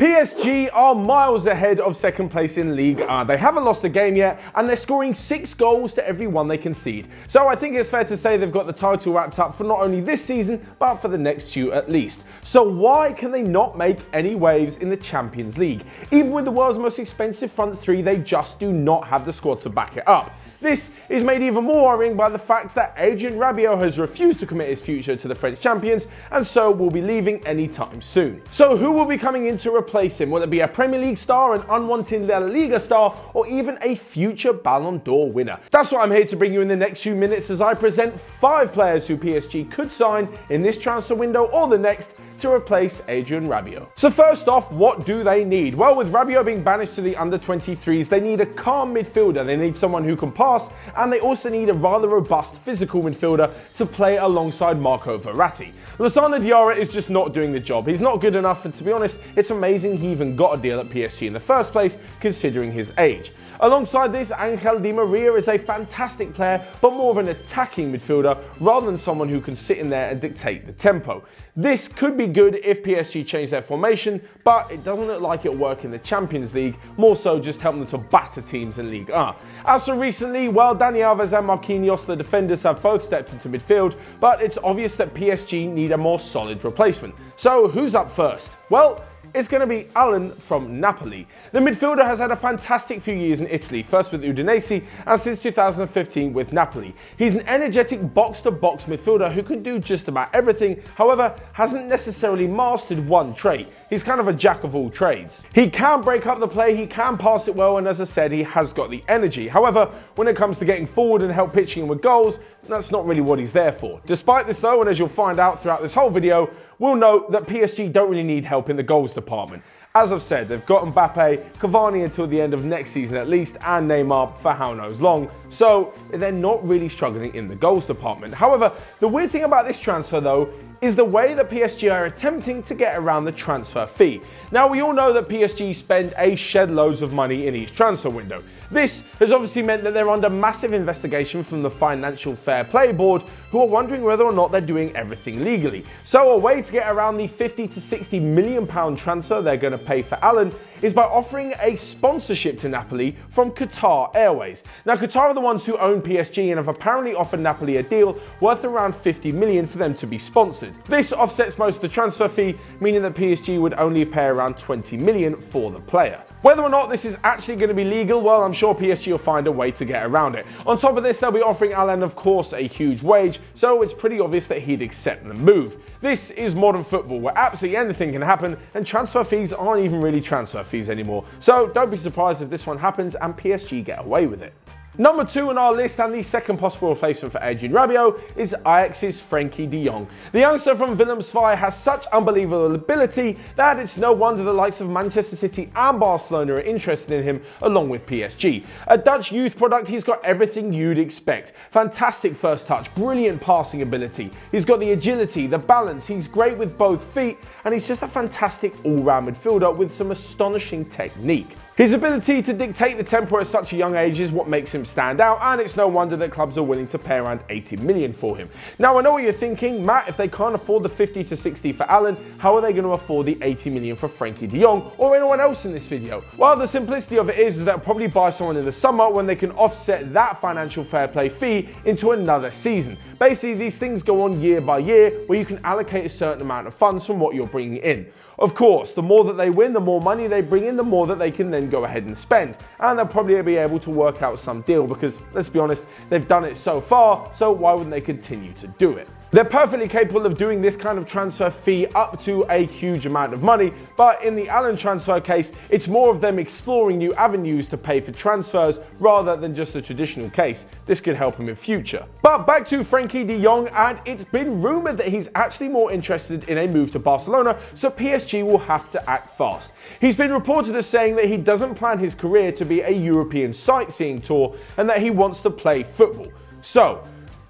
PSG are miles ahead of second place in Liga. They haven't lost a game yet, and they're scoring 6 goals to every one they concede. So I think it's fair to say they've got the title wrapped up for not only this season, but for the next 2 at least. So why can they not make any waves in the Champions League? Even with the world's most expensive front 3, they just do not have the squad to back it up. This is made even more worrying by the fact that Adrien Rabiot has refused to commit his future to the French champions, and so will be leaving anytime soon. So who will be coming in to replace him? Will it be a Premier League star, an unwanted Liga star, or even a future Ballon d'Or winner? That's what I'm here to bring you in the next few minutes as I present 5 players who PSG could sign in this transfer window or the next to replace Adrien Rabiot. So first off, what do they need? Well, with Rabiot being banished to the under-23s, they need a calm midfielder. They need someone who can pass, and they also need a rather robust physical midfielder to play alongside Marco Verratti. Lassana Diarra is just not doing the job. He's not good enough, and to be honest, it's amazing he even got a deal at PSG in the first place, considering his age. Alongside this, Angel Di Maria is a fantastic player, but more of an attacking midfielder rather than someone who can sit in there and dictate the tempo. This could be good if PSG change their formation, but it doesn't look like it'll work in the Champions League, more so just help them to batter teams in Liga. As for recently, well, Dani Alves and Marquinhos, the defenders, have both stepped into midfield, but it's obvious that PSG need a more solid replacement. So who's up first? Well, it's going to be Alan from Napoli. The midfielder has had a fantastic few years in Italy, first with Udinese and since 2015 with Napoli. He's an energetic box-to-box midfielder who can do just about everything, however, hasn't necessarily mastered one trait. He's kind of a jack of all trades. He can break up the play, he can pass it well, and as I said, he has got the energy. However, when it comes to getting forward and help pitching with goals, that's not really what he's there for. Despite this though, and as you'll find out throughout this whole video, we'll note that PSG don't really need help in the goals department. As I've said, they've got Mbappe, Cavani until the end of next season at least, and Neymar for how knows long, so they're not really struggling in the goals department. However, the weird thing about this transfer though is the way that PSG are attempting to get around the transfer fee. Now, we all know that PSG spend a shed loads of money in each transfer window. This has obviously meant that they're under massive investigation from the Financial Fair Play Board, who are wondering whether or not they're doing everything legally. So a way to get around the £50 to £60 million transfer they're going to pay for Alan is by offering a sponsorship to Napoli from Qatar Airways. Now, Qatar are the ones who own PSG and have apparently offered Napoli a deal worth around $50 million for them to be sponsored. This offsets most of the transfer fee, meaning that PSG would only pay around $20 million for the player. Whether or not this is actually going to be legal, well, I'm sure PSG will find a way to get around it. On top of this, they'll be offering Alan, of course, a huge wage, so it's pretty obvious that he'd accept the move. This is modern football, where absolutely anything can happen, and transfer fees aren't even really transfer fees anymore. So don't be surprised if this one happens and PSG get away with it. Number 2 on our list, and the second possible replacement for Adrien Rabiot, is Ajax's Frenkie de Jong. The youngster from Willem-II has such unbelievable ability that it's no wonder the likes of Manchester City and Barcelona are interested in him, along with PSG. A Dutch youth product, he's got everything you'd expect. Fantastic first touch, brilliant passing ability. He's got the agility, the balance, he's great with both feet, and he's just a fantastic all-round midfielder with some astonishing technique. His ability to dictate the tempo at such a young age is what makes him stand out, and it's no wonder that clubs are willing to pay around $80 million for him. Now, I know what you're thinking, Matt, if they can't afford the 50 to 60 for Alan, how are they going to afford the $80 million for Frenkie de Jong or anyone else in this video? Well, the simplicity of it is that they'll probably buy someone in the summer when they can offset that financial fair play fee into another season. Basically, these things go on year by year, where you can allocate a certain amount of funds from what you're bringing in. Of course, the more that they win, the more money they bring in, the more that they can then go ahead and spend. And they'll probably be able to work out some deal because, let's be honest, they've done it so far, so why wouldn't they continue to do it? They're perfectly capable of doing this kind of transfer fee up to a huge amount of money, but in the Alan transfer case, it's more of them exploring new avenues to pay for transfers rather than just a traditional case. This could help him in future. But back to Frenkie de Jong, and it's been rumoured that he's actually more interested in a move to Barcelona, so PSG will have to act fast. He's been reported as saying that he doesn't plan his career to be a European sightseeing tour and that he wants to play football. So,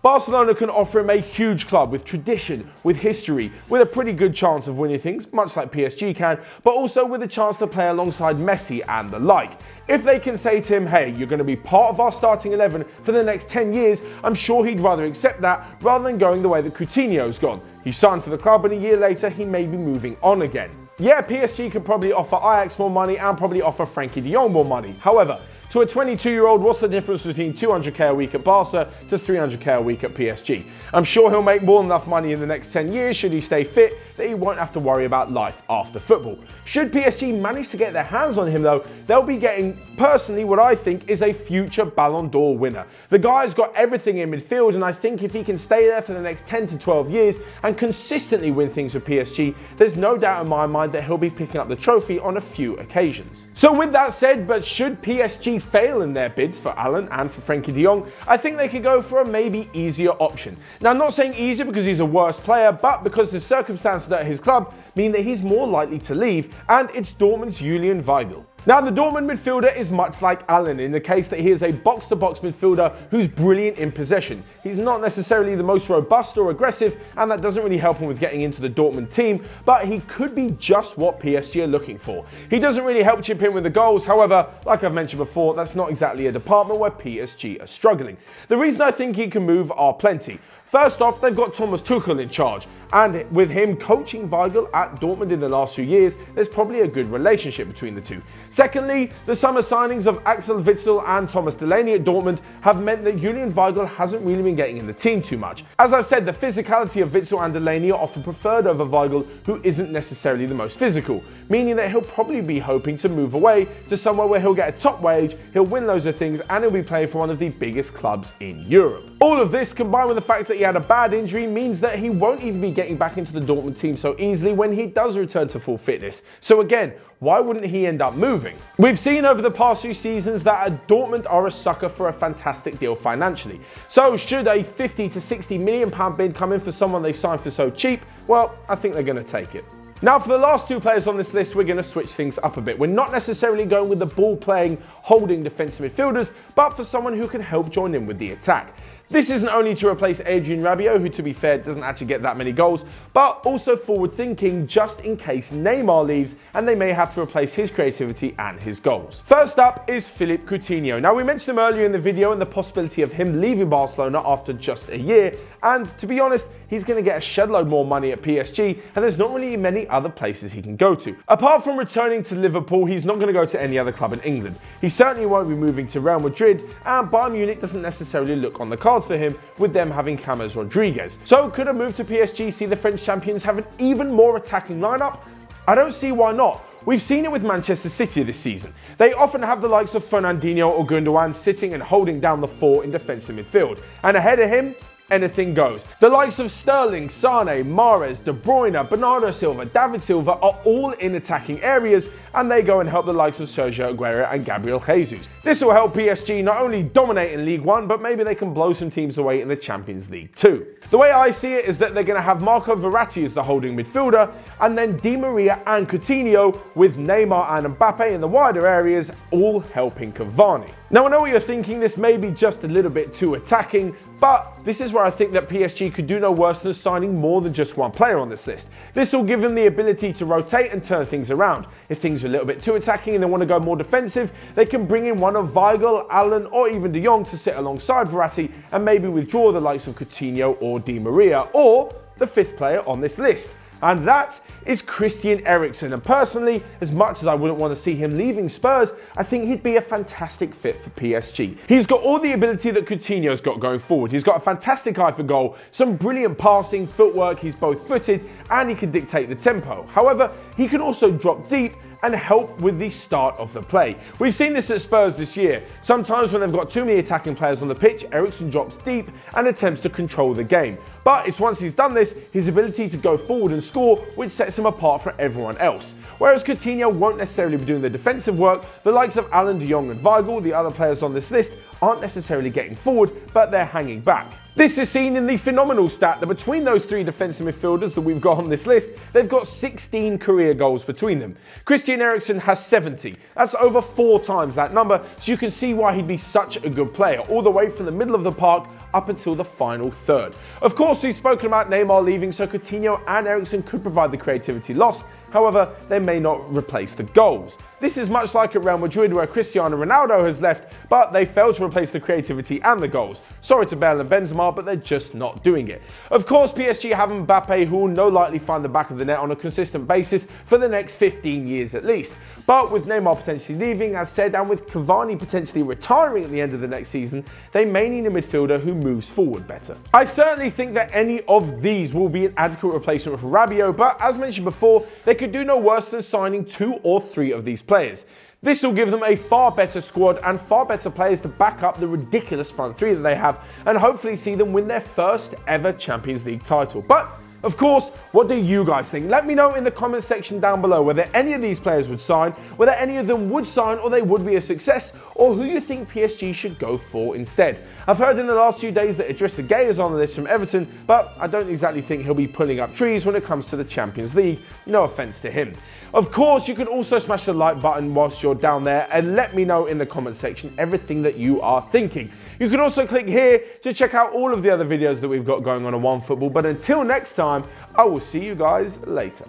Barcelona can offer him a huge club with tradition, with history, with a pretty good chance of winning things, much like PSG can, but also with a chance to play alongside Messi and the like. If they can say to him, hey, you're going to be part of our starting 11 for the next 10 years, I'm sure he'd rather accept that rather than going the way that Coutinho's gone. He signed for the club and a year later he may be moving on again. Yeah, PSG could probably offer Ajax more money and probably offer Frankie de Jong more money. However, to a 22-year-old, what's the difference between 200k a week at Barca to 300k a week at PSG? I'm sure he'll make more than enough money in the next 10 years should he stay fit that he won't have to worry about life after football. Should PSG manage to get their hands on him though, they'll be getting, personally, what I think is a future Ballon d'Or winner. The guy's got everything in midfield, and I think if he can stay there for the next 10 to 12 years and consistently win things with PSG, there's no doubt in my mind that he'll be picking up the trophy on a few occasions. So with that said, but should PSG fail in their bids for Alan and for Frankie de Jong, I think they could go for a maybe easier option. Now, I'm not saying easier because he's a worse player, but because the circumstances at his club mean that he's more likely to leave, and it's Dortmund's Julian Weigl. Now, the Dortmund midfielder is much like Alan in the case that he is a box-to-box midfielder who's brilliant in possession. He's not necessarily the most robust or aggressive, and that doesn't really help him with getting into the Dortmund team, but he could be just what PSG are looking for. He doesn't really help chip in with the goals. However, like I've mentioned before, that's not exactly a department where PSG are struggling. The reason I think he can move are plenty. First off, they've got Thomas Tuchel in charge, and with him coaching Weigl at Dortmund in the last few years, there's probably a good relationship between the two. Secondly, the summer signings of Axel Witsel and Thomas Delaney at Dortmund have meant that Julian Weigl hasn't really been getting in the team too much. As I've said, the physicality of Witsel and Delaney are often preferred over Weigl, who isn't necessarily the most physical, meaning that he'll probably be hoping to move away to somewhere where he'll get a top wage, he'll win loads of things, and he'll be playing for one of the biggest clubs in Europe. All of this, combined with the fact that he had a bad injury, means that he won't even be getting back into the Dortmund team so easily when he does return to full fitness. So again, why wouldn't he end up moving? We've seen over the past few seasons that Dortmund are a sucker for a fantastic deal financially. So should a 50 to 60 million pound bid come in for someone they signed for so cheap, well, I think they're going to take it. Now, for the last two players on this list, we're going to switch things up a bit. We're not necessarily going with the ball-playing, holding defensive midfielders, but for someone who can help join in with the attack. This isn't only to replace Adrien Rabiot, who to be fair doesn't actually get that many goals, but also forward thinking just in case Neymar leaves and they may have to replace his creativity and his goals. First up is Philippe Coutinho. Now, we mentioned him earlier in the video and the possibility of him leaving Barcelona after just a year, and to be honest, he's going to get a shedload more money at PSG, and there's not really many other places he can go to. Apart from returning to Liverpool, he's not going to go to any other club in England. He certainly won't be moving to Real Madrid, and Bayern Munich doesn't necessarily look on the cards for him, with them having James Rodriguez. So could a move to PSG see the French champions have an even more attacking lineup? I don't see why not. We've seen it with Manchester City this season. They often have the likes of Fernandinho or Gundogan sitting and holding down the four in defensive midfield, and ahead of him, anything goes. The likes of Sterling, Sane, Mahrez, De Bruyne, Bernardo Silva, David Silva are all in attacking areas, and they go and help the likes of Sergio Aguero and Gabriel Jesus. This will help PSG not only dominate in League One, but maybe they can blow some teams away in the Champions League too. The way I see it is that they're going to have Marco Verratti as the holding midfielder, and then Di Maria and Coutinho with Neymar and Mbappe in the wider areas, all helping Cavani. Now, I know what you're thinking, this may be just a little bit too attacking, but this is where I think that PSG could do no worse than signing more than just one player on this list. This will give them the ability to rotate and turn things around. If things are a little bit too attacking and they want to go more defensive, they can bring in one of Weigl, Allen, or even De Jong to sit alongside Verratti and maybe withdraw the likes of Coutinho or Di Maria, or the fifth player on this list. And that is Christian Eriksen. And personally, as much as I wouldn't want to see him leaving Spurs, I think he'd be a fantastic fit for PSG. He's got all the ability that Coutinho's got going forward. He's got a fantastic eye for goal, some brilliant passing, footwork, he's both footed, and he can dictate the tempo. However, he can also drop deep and help with the start of the play. We've seen this at Spurs this year. Sometimes when they've got too many attacking players on the pitch, Eriksen drops deep and attempts to control the game. But it's once he's done this, his ability to go forward and score, which sets him apart from everyone else. Whereas Coutinho won't necessarily be doing the defensive work, the likes of Allen, De Jong and Weigl, the other players on this list, aren't necessarily getting forward, but they're hanging back. This is seen in the phenomenal stat that between those three defensive midfielders that we've got on this list, they've got 16 career goals between them. Christian Eriksen has 70. That's over 4 times that number, so you can see why he'd be such a good player, all the way from the middle of the park up until the final third. Of course, we've spoken about Neymar leaving, so Coutinho and Eriksen could provide the creativity lost. However, they may not replace the goals. This is much like at Real Madrid where Cristiano Ronaldo has left, but they failed to replace the creativity and the goals. Sorry to Bale and Benzema, but they're just not doing it. Of course, PSG have Mbappe, who will no likely find the back of the net on a consistent basis for the next 15 years at least. But with Neymar potentially leaving, as said, and with Cavani potentially retiring at the end of the next season, they may need a midfielder who moves forward better. I certainly think that any of these will be an adequate replacement for Rabiot, but as mentioned before, they could do no worse than signing 2 or 3 of these players. This will give them a far better squad and far better players to back up the ridiculous front 3 that they have, and hopefully see them win their first ever Champions League title. But of course, what do you guys think? Let me know in the comment section down below whether any of these players would sign, whether any of them would sign or they would be a success, or who you think PSG should go for instead. I've heard in the last few days that Adrien Rabiot is on the list from Everton, but I don't exactly think he'll be pulling up trees when it comes to the Champions League. No offense to him. Of course, you can also smash the like button whilst you're down there and let me know in the comment section everything that you are thinking. You can also click here to check out all of the other videos that we've got going on Onefootball. But until next time, I will see you guys later.